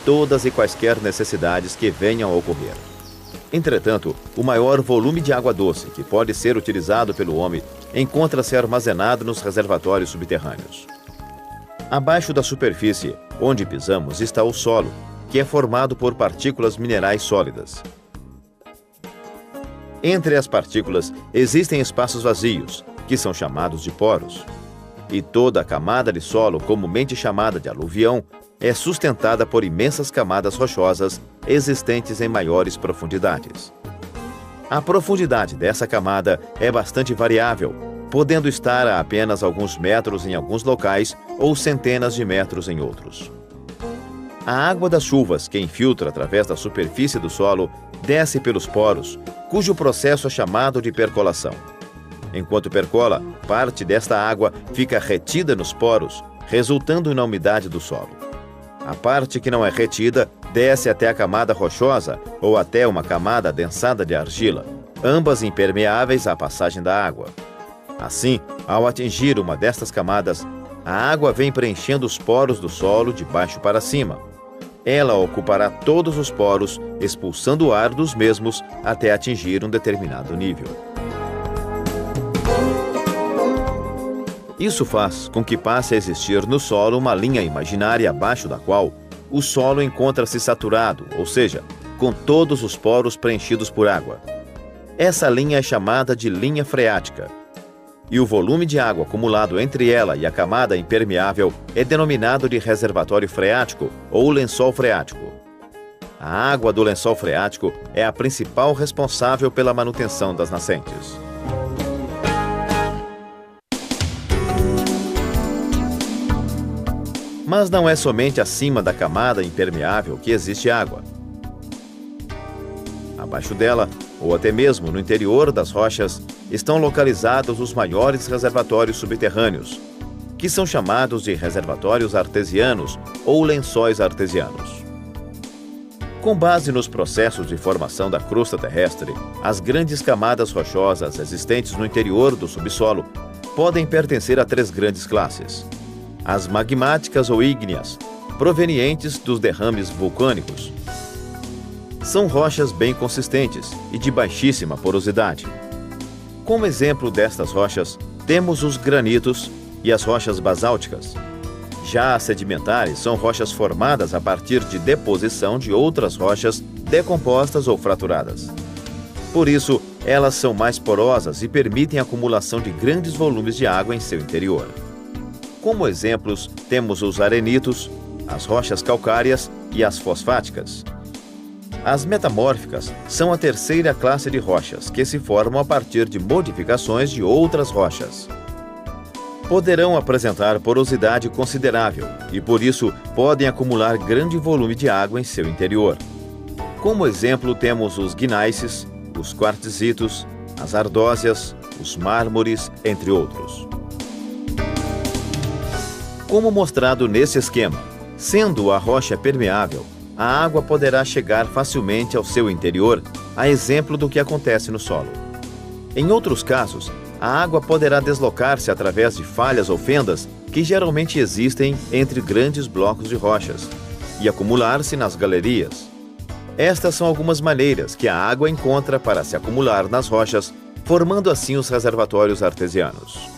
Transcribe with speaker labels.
Speaker 1: todas e quaisquer necessidades que venham a ocorrer. Entretanto, o maior volume de água doce que pode ser utilizado pelo homem encontra-se armazenado nos reservatórios subterrâneos. Abaixo da superfície, onde pisamos, está o solo, que é formado por partículas minerais sólidas. Entre as partículas existem espaços vazios, que são chamados de poros. E toda a camada de solo, comumente chamada de aluvião, é sustentada por imensas camadas rochosas existentes em maiores profundidades. A profundidade dessa camada é bastante variável, podendo estar a apenas alguns metros em alguns locais ou centenas de metros em outros. A água das chuvas, que infiltra através da superfície do solo, desce pelos poros, cujo processo é chamado de percolação. Enquanto percola, parte desta água fica retida nos poros, resultando na umidade do solo. A parte que não é retida desce até a camada rochosa ou até uma camada adensada de argila, ambas impermeáveis à passagem da água. Assim, ao atingir uma destas camadas, a água vem preenchendo os poros do solo de baixo para cima. Ela ocupará todos os poros, expulsando o ar dos mesmos até atingir um determinado nível. Isso faz com que passe a existir no solo uma linha imaginária abaixo da qual o solo encontra-se saturado, ou seja, com todos os poros preenchidos por água. Essa linha é chamada de linha freática. E o volume de água acumulado entre ela e a camada impermeável é denominado de reservatório freático ou lençol freático. A água do lençol freático é a principal responsável pela manutenção das nascentes. Mas não é somente acima da camada impermeável que existe água. Abaixo dela, ou até mesmo no interior das rochas, estão localizados os maiores reservatórios subterrâneos, que são chamados de reservatórios artesianos ou lençóis artesianos. Com base nos processos de formação da crosta terrestre, as grandes camadas rochosas existentes no interior do subsolo podem pertencer a três grandes classes: as magmáticas ou ígneas, provenientes dos derrames vulcânicos. São rochas bem consistentes e de baixíssima porosidade. Como exemplo destas rochas, temos os granitos e as rochas basálticas. Já as sedimentares são rochas formadas a partir de deposição de outras rochas decompostas ou fraturadas. Por isso, elas são mais porosas e permitem a acumulação de grandes volumes de água em seu interior. Como exemplos, temos os arenitos, as rochas calcárias e as fosfáticas. As metamórficas são a terceira classe de rochas que se formam a partir de modificações de outras rochas. Poderão apresentar porosidade considerável e, por isso, podem acumular grande volume de água em seu interior. Como exemplo, temos os gneisses, os quartzitos, as ardósias, os mármores, entre outros. Como mostrado nesse esquema, sendo a rocha permeável, a água poderá chegar facilmente ao seu interior, a exemplo do que acontece no solo. Em outros casos, a água poderá deslocar-se através de falhas ou fendas que geralmente existem entre grandes blocos de rochas e acumular-se nas galerias. Estas são algumas maneiras que a água encontra para se acumular nas rochas, formando assim os reservatórios artesianos.